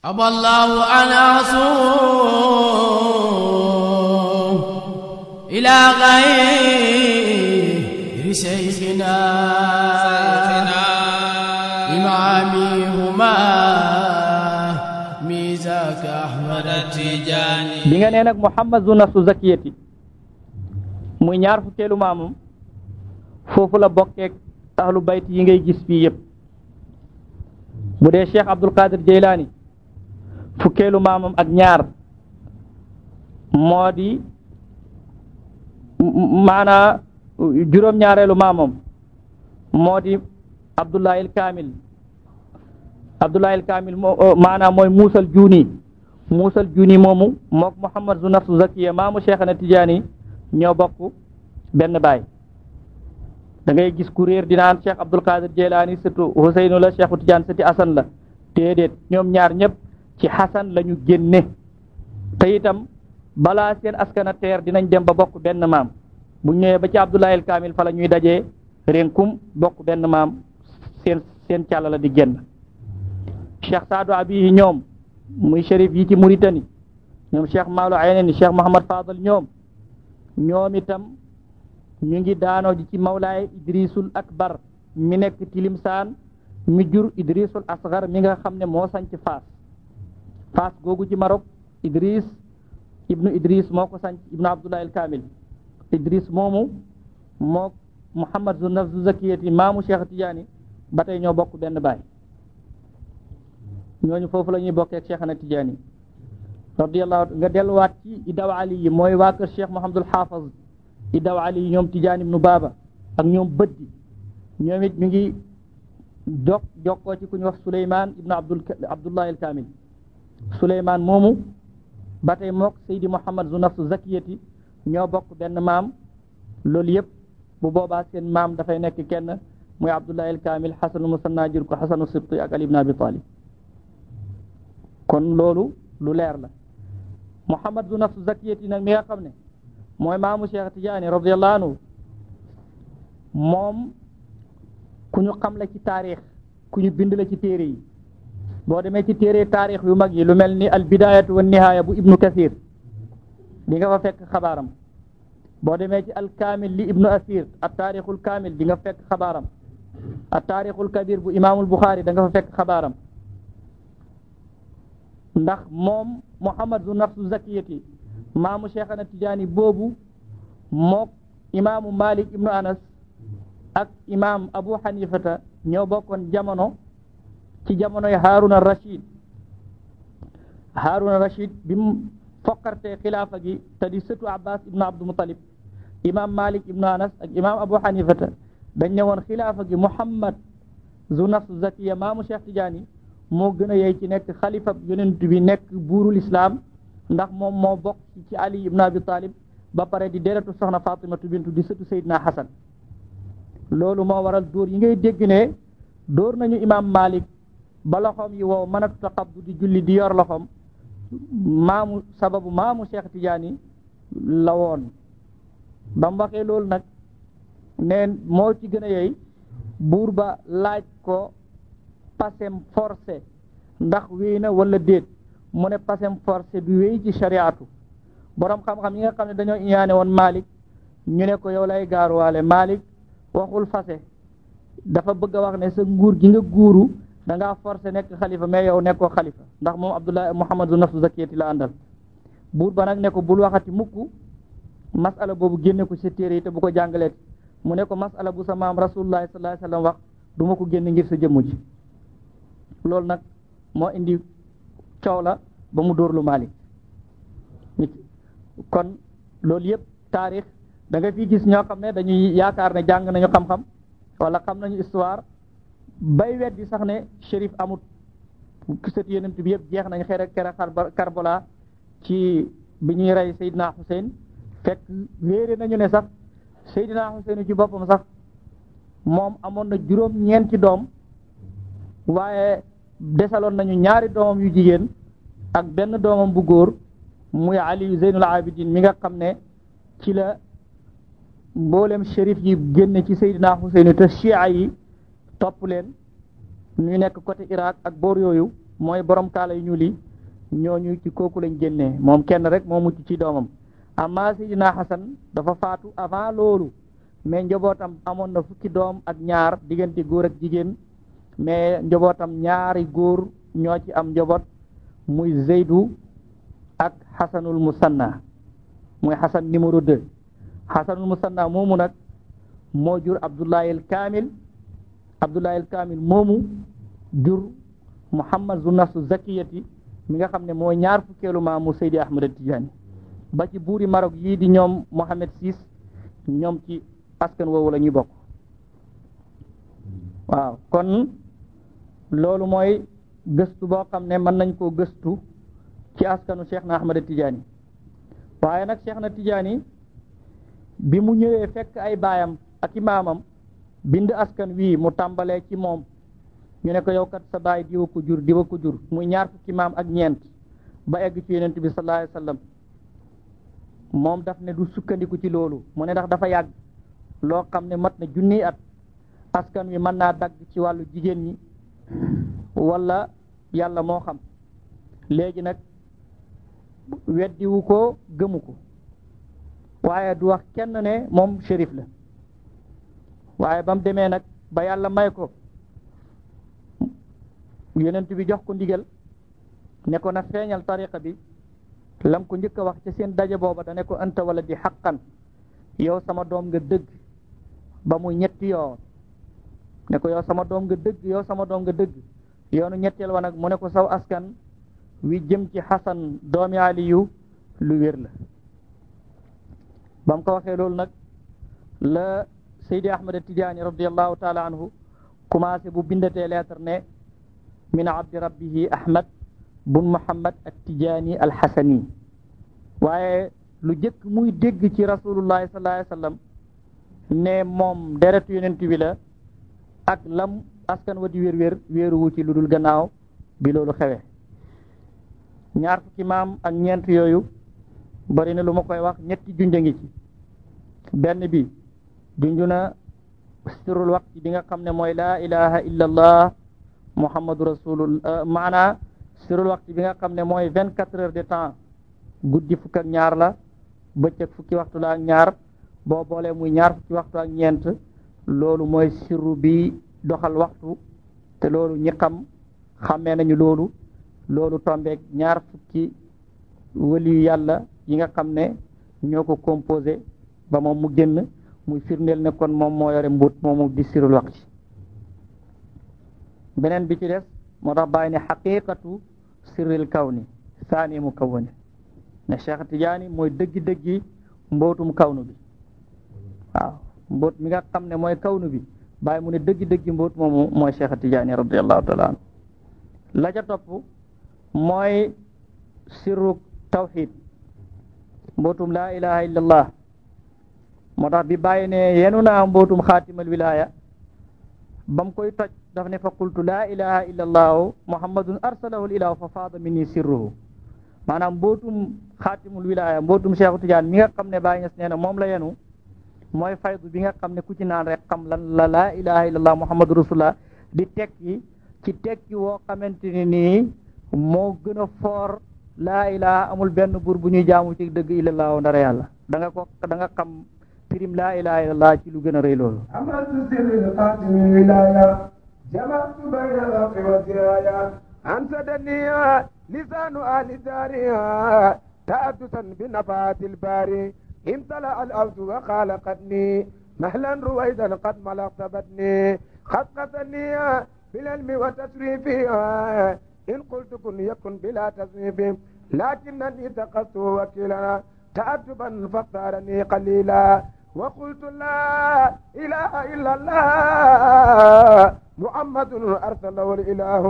أبى الله أن أصوم إلى غير شيخنا إمامي هما ميزاك أحمد التجاني bi nga nee nag Muhammad zu nafsu zakiyati muy ñaar fukkeelu maamam foofu la bokkeek ahlu bayt yi ngay gis fii yëpp bu dee Cheikh Abdul Qadir Jeylaani fukkeelu maamam ak ñaar moo di maanaa juróom-ñaareelu maamam moo di Abdullahil Kaamil maanaa mooy muusal juuni moomu mook Muhammad zu nafsu zakiya maamu Cheikhana Tijaani ñoo bokk benn baay da ngay gis ku réer dinaan Cheikh Abdul Qadir Jeylaani surtout Huseynu la Cheikhu Tijaan sëti Asan la déedéet ñoom ñaar ñëpp ci Xasan la ñu génne te itam balaa seen askana teer dinañ dem ba bokk benn maam bu ñëwee ba ci Abdullahil Kaamil fa la ñuy dajee renkum bokk benn maam seen càlla la di génn Cheikh Saadu Abihi ñoom muy shérif yi ci Mauritanie ñoom Cheikh Maalu Aynani Cheikh Mouhamad Fadal ñoom itam ñu ngi daanoo ji ci mawlaay Idrisul Akbar mi nekk Tilimsaan mi jur Idrisul Asgar mi nga xam ne moo sanc Faas googu ci Maroc ibnu Idris moo ko sanc ibnu Abdullahil Kaamil Idris moomu moo Muhammad zu nafsu zakiyati maamu Cheikh Tidiane ba tey ñoo bokk benn baay ñooñu foofu la ñuy bokkee ak Cheikhana Tidiane radiyallahu nga delluwaat ci Idaw Ali yi mooy waa kër Cheikh Mouhamadul Haafaz Idaw Ali yi ñoom Tidiane ibnu Baba ak ñoom bëddi ñoom it ñu ngi jokkoo ci ku ñu wax Souleymane ibnu Abdullahil Kaamil Souleymane moomu ba tey mook Seydi Muhammad zu nafsu zakiyati ñoo bokk benn maam loolu yëpp bu boobaa seen maam dafay nekk kenn muy Abdullahil Kaamil Xasanu Musanna jur ko Xasanu Sibti ak Ali ibn Abi Talib kon loolu lu leer la Muhammad zu nafsu zakiyati nag mi nga xam ne mooy maamu Cheikh Tidiane radiyallahu anhu moom ku ñu xam la ci taarix ku ñu bind la ci téere yi boo demee ci téere taarix yu mag yi lu mel ni al bidayatu wa nihaaya bu ibnu kasir di nga fa fekk xabaaram boo demee ci al kaamil li ibnu asir at taarixul kaamil di nga fekk xabaaram at taarixul kabir bu imaamul buxaari da nga fa fekk xabaaram ndax moom Muhammad zu nafsu zakiyati maamu Cheikhana Tijaani boobu mook imaamu Malik ibnu Anas ak imaam Abu Hanifata ñoo bokkoon jamono ci jamonoy Haruna Rashid bi mu fokkartee xilaafa gi te di sëtu Abbas ibnu Abdul Muttalib imaam Malik ibnu Anas ak imaam Abu Hanifata dañ ne woon xilaafa gi Muhammad zu nafsu zakiya maamu Cheikh Tidiane moo gën a yey ci nekk xalifa yonent bi nekk buurul islam ndax moom moo bokk ci Ali ibnu Abi Talib ba pare di deretu soxna Fatimatu bintu di sëtu Seydina Hasan loolu moo waral dóor yi ngay dégg ne dóor nañu imaam Malik ba loxoom yi wow mën a taqabdu di julli di yor loxoom sababu maamu Cheikh Tidiane la woon ba mu waxee loolu nag neen moo ci gën a yey buur ba laaj ko pasem forcé ndax wéy na wala déet mu ne pasem forcé du wéy ci shariatu borom xam-xam yi nga xam ne dañoo iñaane woon Malik ñu ne ko yow lay gaaruwaale Malik waxul fase dafa bëgg a wax ne sa nguur gi nga guuru da ngaa forcé nekk xalifa mais yow nekkoo xalifa ndax moom Abdullah Muhammad zu nafsu zakiyati la àndal buur ba nag ne ko bul waxati mukk masala boobu génne ko ci téere yi te bu ko jàngaleeti mu ne ko masala bu sa maam rasulullah sallallahu alayhi wasallam wax du ma ko génne ngir sa jëmm ji loolu nag moo indi coow la ba mu dóorlu Malik kon loolu yëpp taarix da nga fi gis ñoo xam ne dañuy yaakaar ne jàng nañu xam-xam wala xam nañu histoire bay weddi sax ne shérif amut sët yonent bi yëpp jeex nañ xere Karbala ci bi ñuy rey Seydina Hussein fekk wéere nañu ne sax Seydina Hussein ci boppam sax moom amoon na juróom-ñeenti doom waaye desaloon nañu ñaari doomam yu jigéen ak benn doomam bu góor muy Ali Zeynul Abidin mi nga xam ne ci la mboolem shérif yi génne ci Seydina Hussein te chia yi topp leen ñu nekk côté Irak ak boor yooyu mooy borom kaala yu ñuul yi ñooñu ci kooku lañ génnee moom kenn rek moo mucc ci doomam amma Seydina Hasan dafa faatu avant loolu mais njabootam amoon na fukki doom ak ñaar diggante góor ak jigéen mais njabootam ñaari góor ñoo ci am njaboot muy Zeydu ak Hasanul Musanna muy Hasan numéro 2 Hasanul Musanna moomu nag moo jur Abdullahil Kamil moomu jur Muhammad zu nafsu zakiyati mi nga xam ne mooy ñaar fukkeelu maamu Seydi Ahmad Tijaani ba ci buuri Maroc yii di ñoom Mohammed VI ñoom ci askan woowu la ñuy bokk waaw kon loolu mooy gëstu boo xam ne mën nañ koo gëstu ci askanu Cheikh na Ahmad Tijaani waaye nag Cheikh na Tijaani bi mu ñëwee fekk ay baayam ak i maamam bind askan wii mu tàmbalee ci moom ñu ne ko yow kat sa baay diwa ko jur muy ñaar fukki maam ak ñeent ba egg ci yonent bi sallallahu alayhi wa sallam moom daf ne du sukkandiku ci loolu mu ne ndax dafa yàgg loo xam ne mat na junniy at askan wi mën naa dagg ci wàllu jigéen ñi wala yàlla moo xam léegi nag weddiwu ko gëmu ko waaye du wax kenn ne moom shérif la waaye ba mu demee nag ba yàlla may ko yonent bi jox ko ndigal ne ko na feeñal tariqa bi lam ko njëkk a wax ci seen daje booba da ne ko anta wala di xaqan yow sama doom nga dëgg ba muy ñetti yoon ne ko yow sama doom nga dëgg yoonu ñetteel wa nag mu ne ko saw askan wi jëm ci Xasan doomi Aliyu lu wér la ba mu ko waxee loolu nag la Seydi Ahmad Tijaani radiallahu taala anhu commencé bu bindatee lettre ne min abdi rabbihi Ahmad bun Muhammad at Tijaani al Xasani waaye lu jëkk muy dégg ci rasulullahi sallallahu alayhi wa sallam ne moom deretu yonent bi la ak lam askan wa di wéeruwu ci lu dul gannaaw bi loolu xewe ñaar fukki maam ak ñeent yooyu bari na lu ma koy wax ñetti junja ngi ci benn bi junju na sirrul waqti bi nga xam ne mooy laa ilaha illa allah muhammadu rasulullah maanaa sirrul waqti bi nga xam ne mooy 24 heures de temps guddi fukk ak ñaar la bëccëg fukki waxtu la ak ñaar boo boolee muy ñaar fukki waxtu ak ñeent loolu mooy sirru bi doxal waxtu te loolu ñi xàmmee nañu loolu tombeeg ñaar fukki waliyu yàlla yi nga xam ne ñoo ko composé ba moom mu génn muy firndeel ne kon moom moo yore mbóot moomu di sirrul waqti beneen bi ci des moo tax bàyyi ne xaqiqatu sirril kawni saani mu kawwani ne Cheikh Tidiane mooy dëggi-dëggi mbootum kawnu bi waaw mboot mi nga xam ne mooy kawnu bi bàyyi mu ne dëggi-dëggi mboot moomu mooy Cheikh Tidiane radiallahu taala anhu la ca topp mooy sirru tawxid mbootum laa ilaha illa allah moo tax bi bàyyi ne yenu naa mbootum xaatimal wilaya bam koy toj daf ne fa qultu laa ilaha illa allahu muhammadun arsalahu ilahu fa faada minni sirruhu maanaam mbootum xaatimul wilaya mbootum Cheikh Tidiane mi nga xam ne Baay Ñas nee na moom la yenu mooy faydu bi nga xam ne ku ci naan rek xam lan la laa ilaha illa allah muhammadu rasulullah di tekki ci tekki woo xamante ni nii moo gën a foor laa ilaha amul benn buur bu ñuy jaamu ci dëgg illallah ndara yàlla da nga xam pirim laa ilaha illallah ci lu gën a rëy loolu amaltu sirril xaatimil wilaya jama'tu bayna al-haqqi wa diraya ansadaniya lisanu ahli dariya ta'addusan bi nafatil bari امتلأ الأرض وقال قدني مهلا رويدا قد ملقت بدني قد قتني بالعلم وتصريفها إن قلت كن يكن بلا تصريف لكنني تقصت وكيلا تأدبا فاختارني قليلا وقلت لا إله إلا الله محمد أرسله الإله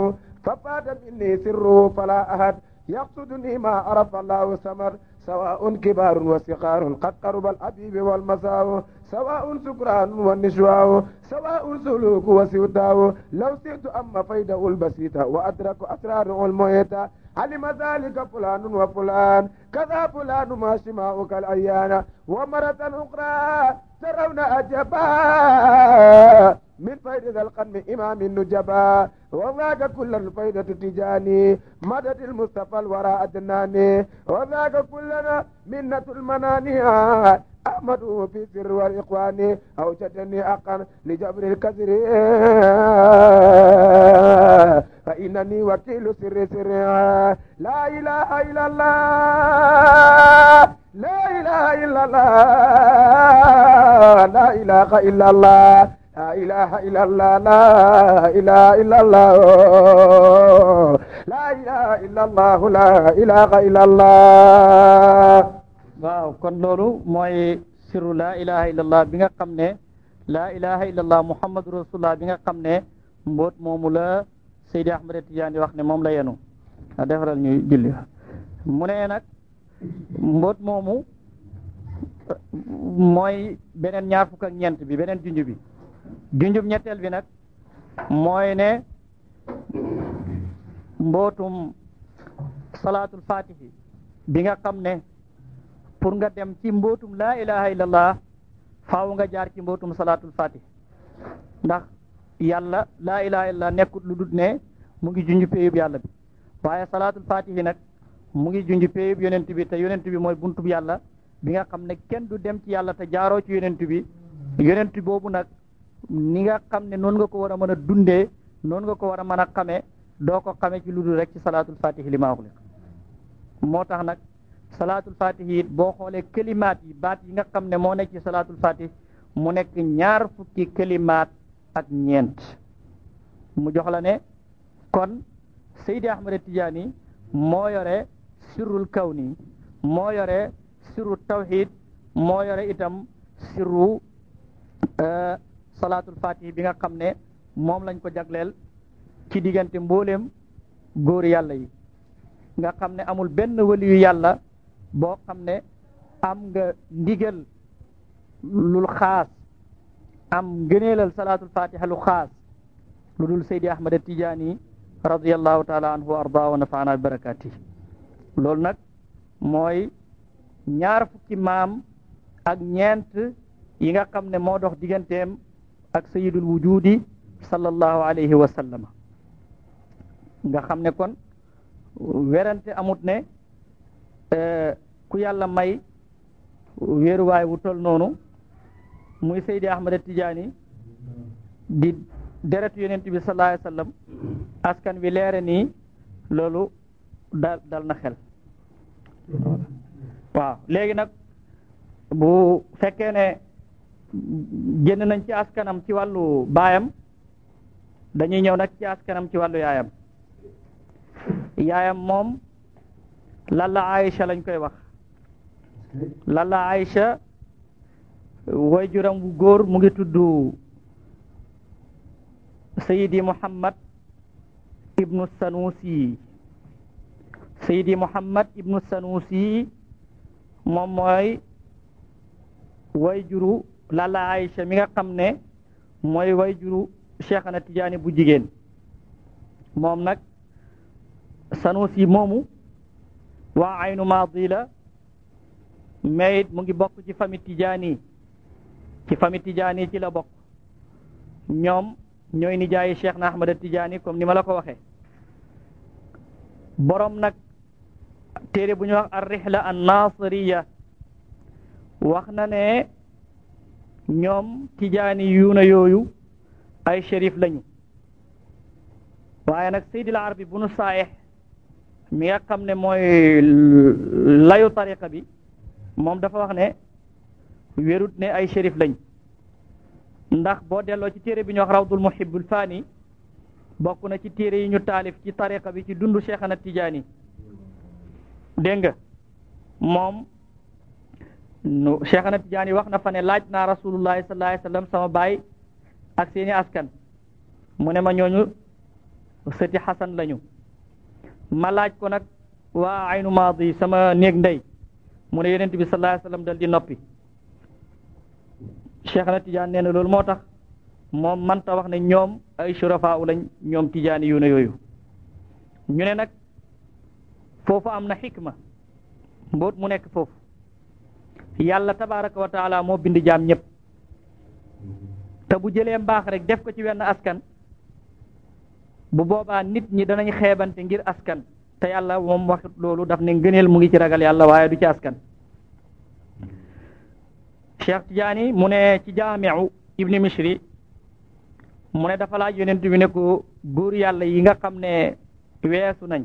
ففاد مني سره فلا أحد يقصدني ما عرف الله سمر سواء كبار وصغار قد قرب الحبيب والمساو سواء سكران والنشواء سواء سلوك وسوداو لو سئت أما فيده البسيطة وأدرك أسرار الميتة علم ذلك فلان وفلان كذا فلان ما شماؤك الأيان ومرة أخرى ترون أجبا من فيض القدم إمام النجبا وذاك كل الفيضة تجاني مدد المصطفى الوراء أدناني وذاك كلنا منة المنانية أحمد في سر والإخوان أوجدني أقا لجبر الكسر فإنني وكيل سر سر لا إله إلا الله لا إله إلا الله لا إله إلا الله لا إله إلا الله لا إله إلا الله لا إله إلا الله لا إله إلا الله waaw kon loolu mooy sirru laa ilaha illallah bi nga xam ne laa ilaha illallah muhammadu rasulullah bi nga xam ne mbóot moomu la Seydi Ahmad Tidiane wax ne moom la yenu a defaral ñuy julli mu ne nag mbóot moomu mooy beneen ñaar fukk ak ñeent bi beneen junj bi junjub ñetteel bi nag mooy ne mbootum salaatul fatihi bi nga xam ne pour nga dem ci mbootum laa ilaha illallah faaw nga jaar ci mbootum salaatul fatih ndax yàlla laa ilaha illallah nekkut lu dut ne mu ngi junj péyub yàlla bi waaye salaatul fatih nag mu ngi junj péyub yonent bi te yonent bi mooy buntub yàlla bi nga xam ne kenn du dem ci yàlla te jaaroo ci yonent bi yonent boobu nag ni nga xam ne noonu nga ko war a mën a dundee noonu nga ko war a mën a xamee doo ko xamee ci lu dul rek ci salaatul fatih li maa wax moo tax nag salaatul fatih it boo xoolee kalimaat yi baat yi nga xam ne moo nekk ci salaatul fatih mu nekk ñaar fukki kalimaat ak ñeent mu jox la ne kon Seydi Ahmad Tidiane moo yore sirrul kawni moo yore sirru tawhid moo yore itam sirru salaatul fatih bi nga xam ne moom lañ ko jagleel ci diggante mbooleem góor yàlla yi nga xam ne amul benn waliyu yàlla boo xam ne am nga ndigal lul xaas am ngëneelal salaatul fatiha lu xaas lu dul Seydi Ahmad Tidiane radiyallahu taala anhu wa ardaa wa nafaana bi barakaati loolu nag mooy ñaar fukki maam ak ñeent yi nga xam ne moo dox digganteem ak sayyidul wujudi sallallahu alayhi wa sallama nga xam ne kon werante amut ne ku yàlla may wéeruwaay wu tol noonu muy Seydi Ahmad Tidiane di deretu yonent bi sallallahu alayhi wa sallam askan wi leere nii loolu dal na xel waaw léegi nag bu fekkee ne génn nañ ci askanam ci wàllu baayam dañuy ñëw nag ci askanam ci wàllu yaayam yaayam moom lalla Aïcha lañ koy wax lalla Aïcha waajuram wu góor mu ngi tudd Seydi Muhammad ibnu Sanusi Seydi Muhammad ibnu Sanusi moom mooy waajuru lalla Aïcha mi nga xam ne mooy waajuru Cheikhana Tidiane bu jigéen moom nag Sanusi moomu waa aynu maadi la mais it mu ngi bokk ci famille Tidiane ci famille Tidiane ci la bokk ñoom ñooy nijaayi Cheikh na Ahmad Tidiane comme ni ma la ko waxee borom nag téere bu ñu wax ar-rihla an-nasiriya wax na ne ñoom Tidiane yuuna yooyu ay shérif lañu waaye nag Seydil Arabi bunu Saayih mi nga xam ne mooy layu tariqa bi moom dafa wax ne wérut ne ay shérif lañ ndax boo delloo ci téere bi ñu wax rawdul muhibbul fani bokk na ci téere yi ñu taalif ci tariqa bi ci dundu Cheikhana Tidiane dégg nga moom Cheikhana Tidiane wax na fa ne laaj naa rasulullahi sallallahu alayhi wasallam sama baay ak seeni askan mu ne ma ñooñu sëti Xasan lañu ma laaj ko nag waa aynu maadi sama néeg ndey mu ne yonent bi sallallahu alayhi wasallam dal di noppi Cheikhana Tidiane nee na loolu moo tax moom manta wax ne ñoom ay shurafa u lañ ñoom Tidiane yu ne yooyu ñu ne nag foofu am na xikma mboot mu nekk foofu yàlla tabaraka wa taala moo bind jaam ñëpp te bu jëlee mbaax rek def ko ci wenn askan bu boobaa nit ñi danañ xeebante ngir askan te yàlla moom waxut loolu daf ne ngëneel mu ngi ci ragal yàlla waaye du ci askan. Cheikh Tidiane mu ne ci jaamiu Ibni Mishri mu ne dafa laaj yonent bi ne ko góor yàlla yi nga xam ne weesu nañ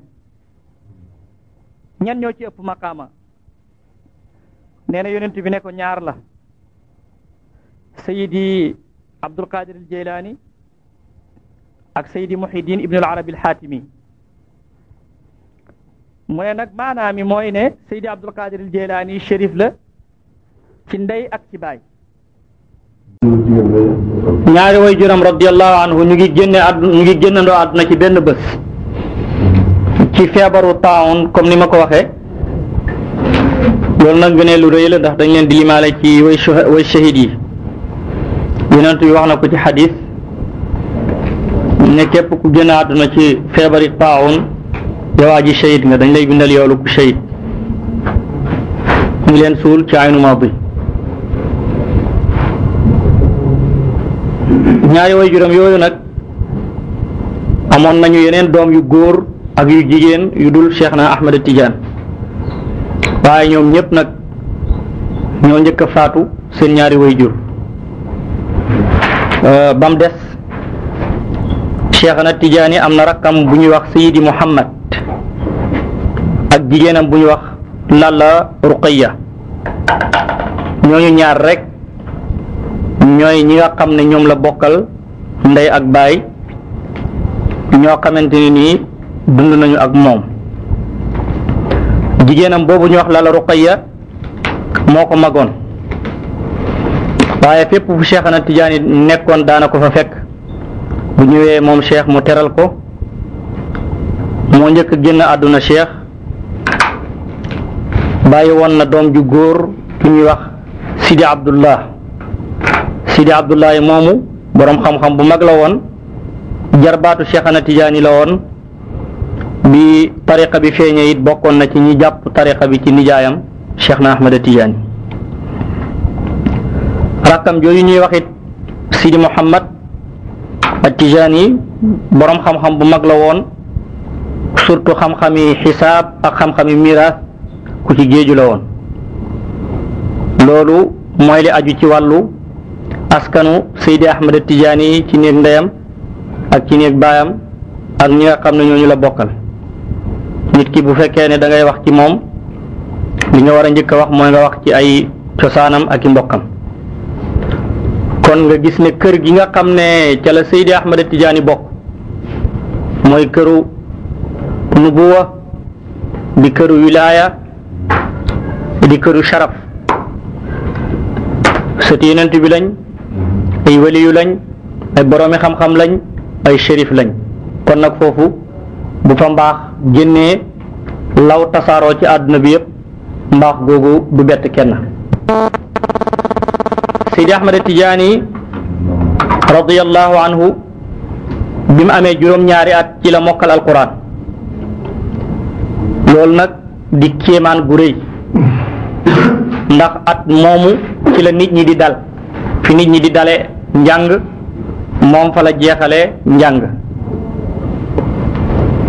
ñan ñoo ci ëpp maqaama nee na yonent bi ne ko ñaar la sayidi Abdul Qadir al Jeylaani ak sayidi Muhiddin Ibn al Arabi al Xaatimi mu ne nag maanaam mi mooy ne sayidi Abdul Qadir al Jeylaani shérif la ci ndey ak ci baay. ñaari way juram radiyallahu anhu ñu ngi génnandoo àdduna ci benn bés ci feebaru taawun comme ni ma ko waxee loolu nag gënee lu rëy la ndax dañ leen di limaale ci way shahid yi. yonent bi wax na ko ci xadis ne képp ku génn àdduna ci feebari taawun yow aji shahid nga dañ lay bindal yoolu ku shahid ñu leen suul ci aynu maadi. ñaari way juróom yooyu nag amoon nañu yeneen doom yu góor ak yu jigéen yu dul Cheikh na Ahmed Tidiane waaye ñoom ñëpp nag ñoo njëkk a faatu seen ñaari way jur bam des Cheikh na Tidiane am na rakkam bu ñuy wax Seydi Muhammad ak jigéenam bu ñuy wax Lalla Ruqayya ñooñu ñaar rek ñooy ñi nga xam ne ñoom la bokkal ndey ak baay ñoo xamante ni nii dund nañu ak moom. jigéenam boobu ñu wax Lalla Ruqayya moo ko magoon waaye fépp fu Cheikh na Tidiane nekkoon daana ko fa fekk bu ñëwee moom Cheikh mu teral ko moo njëkk génn àdduna Cheikh bàyyi woon na doom ju góor ku ñuy wax Sidi Abdullah moomu boroom xam-xam bu mag la woon jarbaatu Cheikh na Tidiane la woon bi tariqa bi feeñee it bokkoon na ci ñi jàpp tariqa bi ci nijaayam Cheikh na Ahmed Tidiane rakkam jooju ñuy wax it Sidi Muhammad ak Tidiane boroom xam-xam bu mag la woon surtout xam-xami xisaab ak xam-xami miraas ku ci géeju la woon. loolu mooy li aju ci wàllu askanu Seydi Ahmed Tidiane ci néeg ndeyam ak ci néeg baayam ak ñi nga xam ne ñooñu la bokkal. nit ki bu fekkee ne da ngay wax ci moom li nga war a njëkk a wax mooy nga wax ci ay cosaanam ak i mbokkam. kon nga gis ne kër gi nga xam ne ca la Seydi Ahmed Tidiane bokk mooy këru nubuwa di këru wilaaya di këru sharaf sët yonent bi lañ ay waliyu lañ ay boroomi xam-xam lañ ay shérif lañ kon nag foofu bu fa mbaax génnee law tasaaroo ci àdduna bi yëpp mbaax googu du bett kenn. Seydi Ahmed Tidiane radiyallahu anhu bi mu amee juróom-ñaari at ci la mokkal alquran loolu nag di kéemaan gu rëy ndax at moomu ci la nit ñi di dal fi nit ñi di dale njàng moom fa la jeexalee njàng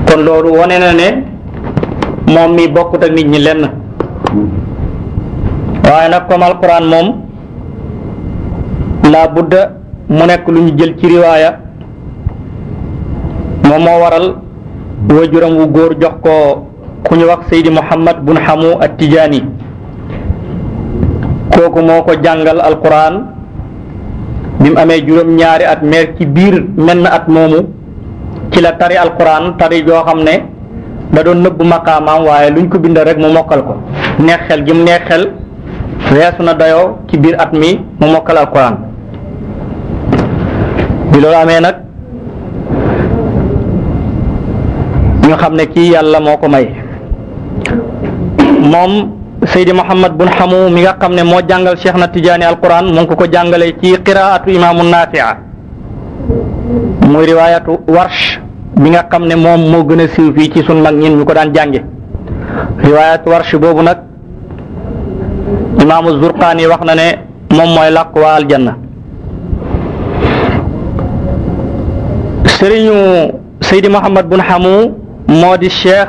kon loolu wane na ne moom mi bokkut ak nit ñi lenn waaye nag comme alquran moom laa budda mu nekk lu ñu jël ci riwaaya moom moo waral wajuram wu góor jox ko ku ñu wax Seydi Muhammad bun Hamu at-Tijaani kooku moo ko jàngal alquran bi mu amee juróom-ñaari at meer ci biir menn at moomu ci la tari alquran tari joo xam ne da doon nëbb maqaamaam waaye luñ ko bindal rek mu mokkal ko neex xel gi mu neex xel weesu na dayoo ci biir at mi mu mokkal alquran bi loolu amee nag ñu xam ne kii yàlla moo ko may moom Seydi Muhammad bun Hamu mi nga xam ne moo jàngal Cheikh na Tidiane alquran mu ngi ko jàngale ci qiraatu imaamu Nafia muy riwaayatu Warsh bi nga xam ne moom moo gën a siiw fii ci sun mag ñin ñu ko daan jànge riwaayatu Warsh boobu nag imaamu Zurqaani wax na ne moom mooy làkk waa aljanna sëriñu Seydi Mouhamad bun Hamu moo di Cheikh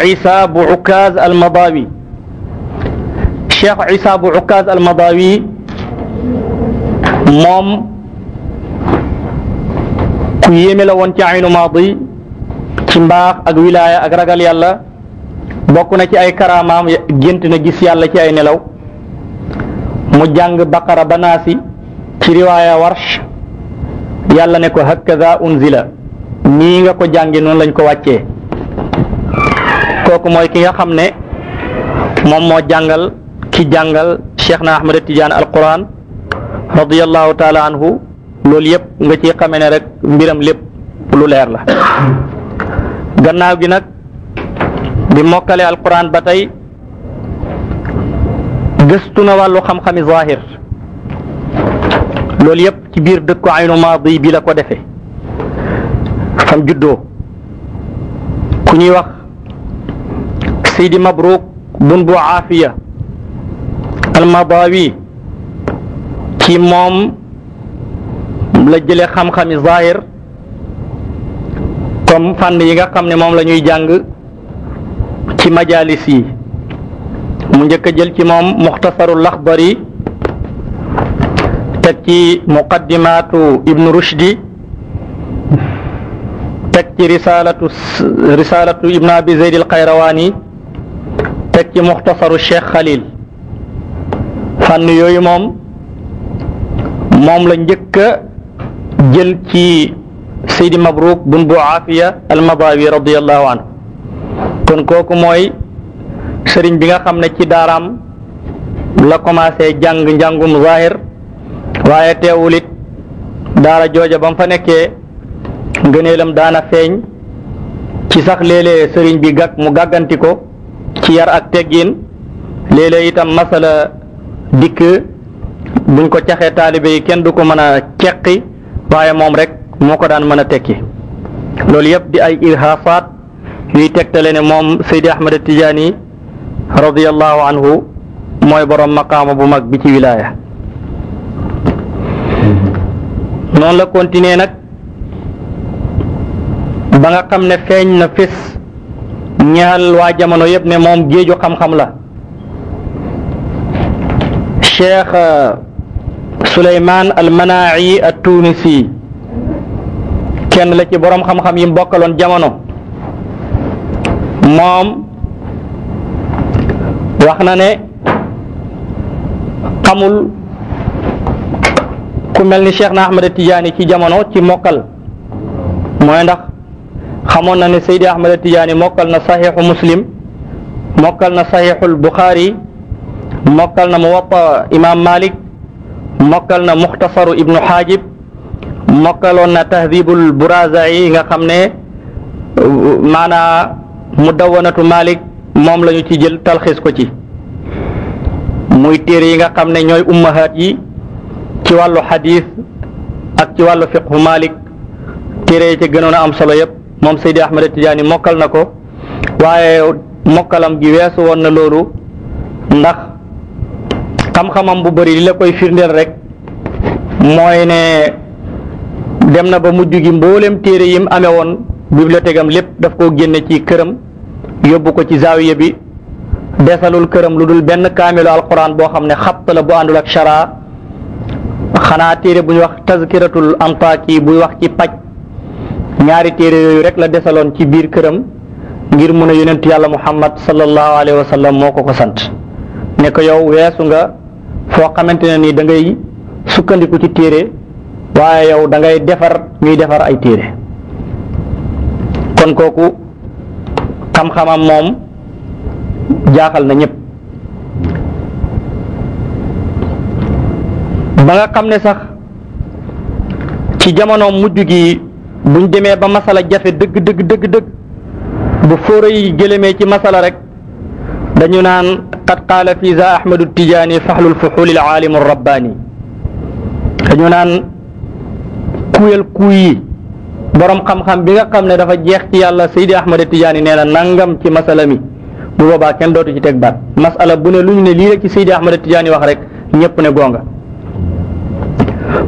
Isa bu Ukaz al Madawi. Cheikh Isa bu Ukaz al Madawi moom ku yéeme la woon ci aynu maadi ci mbaax ak wilaaya ak ragal yàlla. bokk na ci ay karaamaam gént na gis yàlla ci ay nelaw mu jàng baqara ba naasi ci riwaaya warsh yàlla ne ko hakaza unzila nii nga ko jàngi noonu lañ ko wàccee. kooku mooy ki nga xam ne moom moo jàngal ki jàngal Cheikh na Ahmad Tidiane alquran radiyallahu taala anhu. loolu yëpp nga ci xamee ne rek mbiram lépp lu leer la. gannaaw gi nag bi mokkale alquran ba tey gëstu na wàllu xam-xami zahir. loolu yëpp ci biir dëkku aynu maadi bi la ko defee fam juddoo. ku ñuy wax Seydi Mabrouk bun bu Aafiya almadawi ci moom la jële xam-xami zahir comme fànn yi nga xam ne moom la ñuy jàng ci majalis yi. mu njëkk a jël ci moom muxtasaru laxdari teg ci muqaddimaatu ibnu rushdi teg ci risalatu ibnu abi zeyd al qayrawani teg ci muxtasaru cheikh xalil. fànn yooyu moom la njëkk a jël ci Seydi Mabrouk bun bu Aafiya almadawi radiyallahu anhu. kon kooku mooy sëriñ bi nga xam ne ci daaraam la commencé jàng njàngum zahir waaye teewul it daara jooja ba mu fa nekkee ngëneelam daana feeñ ci sax léeg-léeg sëriñ bi mu gàgganti ko ci yar ak teggin. léeg-léeg itam masala dikk buñ ko caxee taalibe yi kenn du ko mën a ceqi waaye moom rek moo ko daan mën a tekki. loolu yëpp di ay irhaasaat yuy tegtale ne moom Seydi Ahmad Tijaani radiyallahu anhu mooy borom maqaama bu mag bi ci wilaaya. noonu la continuer nag ba nga xam ne feeñ na fés ñaal waa jamono yëpp ne moom géeju xam-xam la. Cheikh Souleymane al-Manaa'i at-Tunisi kenn la ci borom xam-xam yi bokkaloon jamono. moom wax na ne xamul ku mel ni Cheikh na Ahmad Tidiane ci jamono ci mokkal. mooy ndax xamoon na ne Seydi Ahmad Tidiane mokkal na saxiixu Muslim, mokkal na saxiixul Bukhari, mokkal na Muwatta Imam Malik, mokkal na Muxtasaru Ibnu Xaajib, mokkaloon na Tahdibul Burazai nga xam ne maanaa Mudawwanatu Malik moom la ñu ci jël talxiis ko ci. muy téere yi nga xam ne ñooy ummahaat yi ci wàllu xadiis ak ci wàllu fiqhu Malik. téere yi ci gënoon a am solo yëpp moom Seydi Ahmad Tidiane mokkal na ko, waaye mokkalam gi weesu woon na loolu ndax xam-xamam bu bëri li la koy firndeel rek mooy ne dem na ba mujj gi mboolem téere yim amee woon bibliothèque am lépp daf koo génne ci këram yóbbu ko ci zaawiya bi, desalul këram lu dul benn kaamilu alquran boo xam ne xatt la bu àndul ak shara, xanaa téere bu ñuy wax tazkiratul antaki buy wax ci paj. ñaari téere yooyu rek la desaloon ci biir këram ngir mun a yonent yàlla muhammad sallallahu alayhi wa sallam moo ko ko sant ne ko yow weesu nga foo xamante ne ni da ngay sukkandiku ci téere waaye yow da ngay defar ñuy defar ay téere. kon kooku xam-xamam moom jaaxal na ñëpp ba nga xam ne sax ci jamono mujj gi buñ demee ba masala jafe dëgg bu fóora yi gëlëmee ci masala rek dañu naan qad qaala fi za ahmadu tijaani faxlul fuxuli alaalimu rabbaani. dañu naan kuyal kuy yi borom xam-xam bi nga xam ne dafa jeex ci yàlla Seydi Ahmad Tijaani nee na nangam ci masala mi, bu boobaa kenn dootu ci teg baat. masala bu ne lu ñu ne lii rek ci Seydi Ahmad Tijaani wax rek ñëpp ne gonga.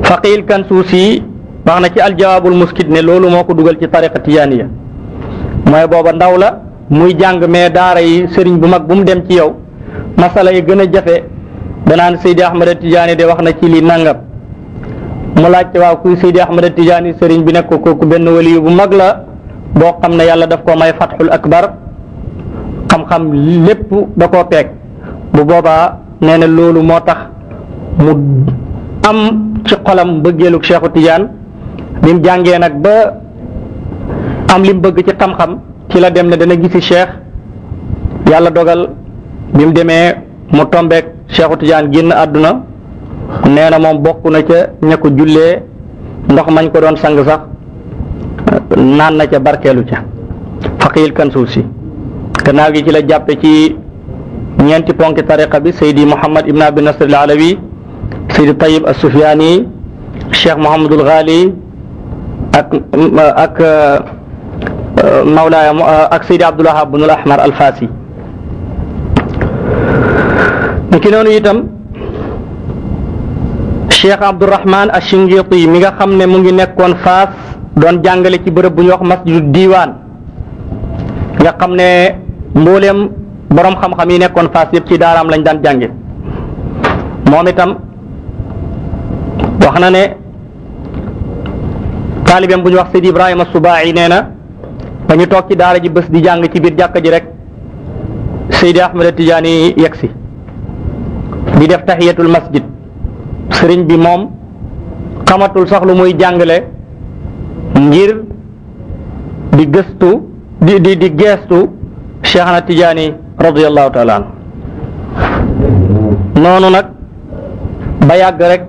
Faqil Kansuusi wax na ci aljawaabul muskit ne loolu moo ko dugal ci tariqa tijaaniya mooy booba ndaw la muy jàng mais daara yi sëriñ bu mag bu mu dem ci yow masala yi gën a jafe danaan Seydi Ahmad Tijaani de wax na ci lii nangam mu laajte waaw kuy Seydi Ahmad Tijaani sëriñ bi nekk ko kooku benn waliyu bu mag la boo xam ne yàlla daf ko may fatxul akbar xam-xam lépp da koo peeg bu boobaa nee na loolu moo tax mu am ci xolam bëggeelu Cheikhu Tijaan bi mu jàngee nag ba am li mu bëgg ci xam-xam ci la dem ne dana gisi Cheikh yàlla dogal bi mu demee mu tombeek Cheikhu Tijaan génn àdduna nee na moom bokk na ca ña ko jullee ndox mañ ko doon sang sax naan na ca barkeelu ca faqil kan suuf si gannaaw gi ci la jàppe ci ñeenti ponki tariqa bi Seydi Mouhammad Ibn Abi Nasr al Alawi Seydi Tayyib as Sufyaani Cheikh Mouhamadul Ghali ak Mawlaaya ak Seydi Abdul Wahab ibn al Ahmar al Fasi niki noonu itam Cheikh Abdourahman Ash-Shinqiti mi nga xam ne mu ngi nekkoon Faas doon jàngale ci bërëb bu ñuy wax masjidu diiwaan nga xam ne mbooleem borom xam-xam yi nekkoon Faas yëpp ci daaraam lañ daan jànge moom itam wax na ne taalibeem bu ñu wax Seydi Ibrahima Subaa'i nee na dañu toog ci daara ji bés di jàng ci biir jàkka ji rek Seydi Ahmad Tijaani yegsi di def tahiyatul masjid sëriñ bi moom xamatul sax lu muy jàngale ngir di gëstu di geestu Cheikhna Tijaani radiyallahu taala anhu noonu nag ba yàgg rek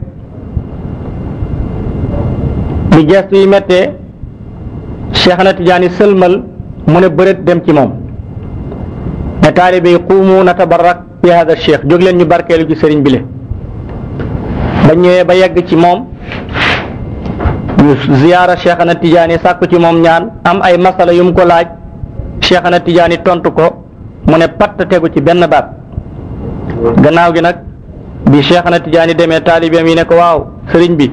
di geestu yi méttee Cheikhna Tijaani sëlmal mu ne bëreet dem ci moom ne taalibe yi quumu natabarrak bi hada cheikh jóg leen ñu barkeelu ci sëriñ bi le ba ñëwee ba yegg ci moom ñu ziyaara Cheikhna Tijaani sàkku ci moom ñaan am ay masala yu mu ko laaj Cheikhna Tijaani tontu ko mu ne patt tegu ci benn baat gannaaw gi nag bi Cheikhna Tijaani demee taalibeem yi ne ko waaw sëriñ bi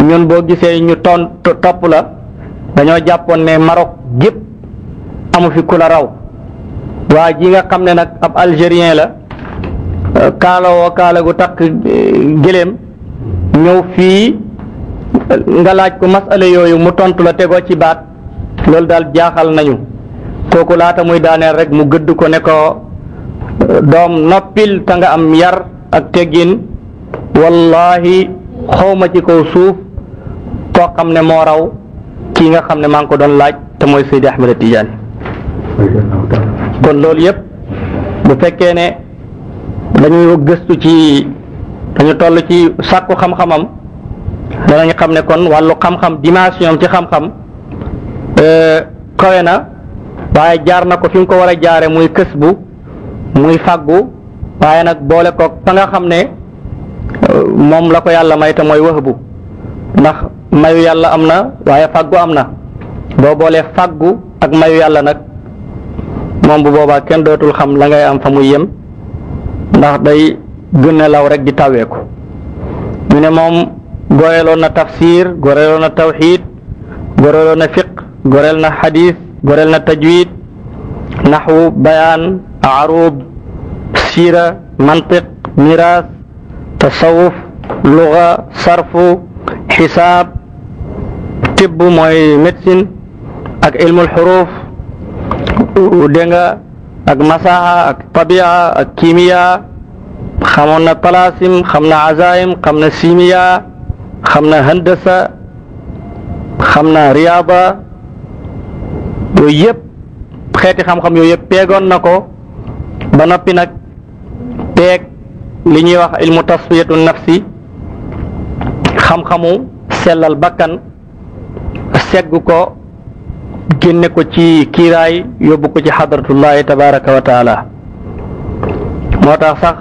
ñun boo gisee ñu topp la dañoo jàppoon ne Maroc gépp amu fi ku la raw waa ji nga xam ne nag ab algérien la kaalawoo kaala gu takk gëléem ñëw fii nga laaj ko masala yooyu mu tontu la tegoo ci baat loolu daal jaaxal nañu kooku laata muy daaneel rek mu gëdd ko ne ko doom noppil te nga am yar ak teggin wallahi xawma ci kaw suuf koo xam ne moo raw kii nga xam ne maa ngi ko doon laaj te mooy Seydi Ahmad Tijaani kon loolu yëpp bu fekkee ne dañuy gëstu ci dañu toll ci sàkku xam-xamam danañ xam ne kon wàllu xam-xam dimension ci xam-xam kawe na waaye jaar na ko fi mu ko war a jaare muy kës bu muy fàggu waaye nag boole ko fa nga xam ne moom la ko yàlla may te mooy wahbu ndax mayu yàlla am na waaye fàggu am na boo boolee fàggu ak mayu yàlla nag moom bu boobaa kenn dootul xam la ngay am fa muy yem ndax day gën a law rek di taweeku ñu ne moom goreeloon na tafsir goreeloon na tawxid goreeloon na fiq goreel na xadis goreel na tajwid naxwu bayaan arud siira mantiq miraas tasawuf luga sarfu xisaab tibb mooy médecine ak ilmul xuruf dégg nga ak masaha ak tabia ak kimiya xamoon na talasim xam na azaim xam na simiya xam na handasa xam na riyaada yooyu yëpp xeeti xam-xam yooyu yëpp peegoon na ko ba noppi nag peeg li ñuy wax ilmu tasfiyatu nafsi xam-xamu sellal bakkan segg ko génne ko ci kiiraay yóbbu ko ci xadratullahi tabaraka wa taala moo tax sax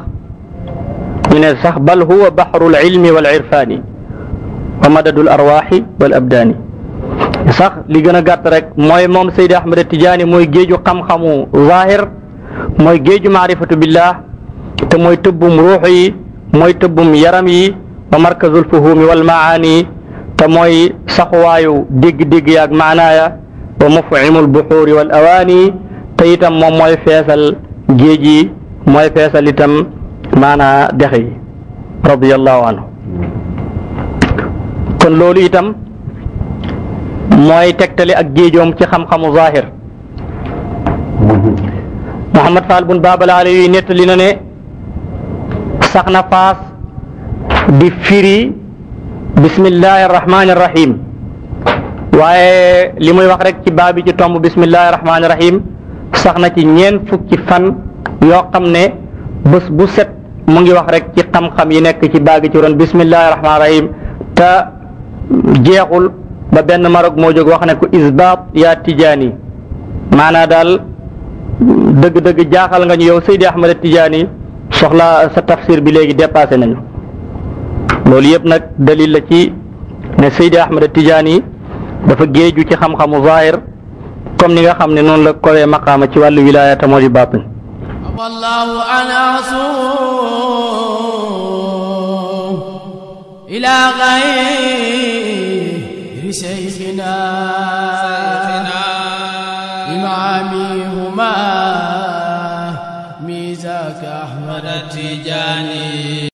ñu ne sax bal huwa baxrul ilmi wal irfaani wa madadul arwaaxi wal abdaani sax li gën a gàtt rek mooy moom Seydi Ahmad Tijaani mooy géeju xam-xamu zahir mooy géeju maarifatu billah te mooy tëbbum ruux yi mooy tëbbum yaram yi wa markazul fuhumi wal maani te mooy saxuwaayu dégg-dégg yaag maanaaya wa mufhimul buxuuri wal awaani te itam moom mooy feesal géej yi mooy feesal itam maanaa dex yi radiyallahu anhu. kon loolu itam mooy tegtali ak géejoom ci xam-xamu zahir. Muhammad Fall bun Baabal Alawi nettali na ne sax na faas di firi bismillahi rahmaani rahim waaye li muy wax rek ci baabi ci tomb bismillahi rahmaani rahim sax na ci ñeent fukki fan yoo xam ne bés bu set mu ngi wax rek ci xam-xam yi nekk ci baagi ci ron bismillahi rahmaani rahim te jeexul ba benn marog moo jóg wax ne ko isbaat yaa tijaani maanaa daal dëgg-dëgg jaaxal nga ñu yow Seydi Ahmad Tijaani soxla sa tafsir bi léegi dépassé nañu loolu yëpp nag dalil la ci ne Seydi Ahmad Tijaani dafa géeju ci xam-xamu zahir comme ni nga xam ne noonu la kowee maqaama ci wàllu wilaaya te moo di baatin. wallahu anasu ila ghayri shaykhina إمامهما ميزاك أحمد التجاني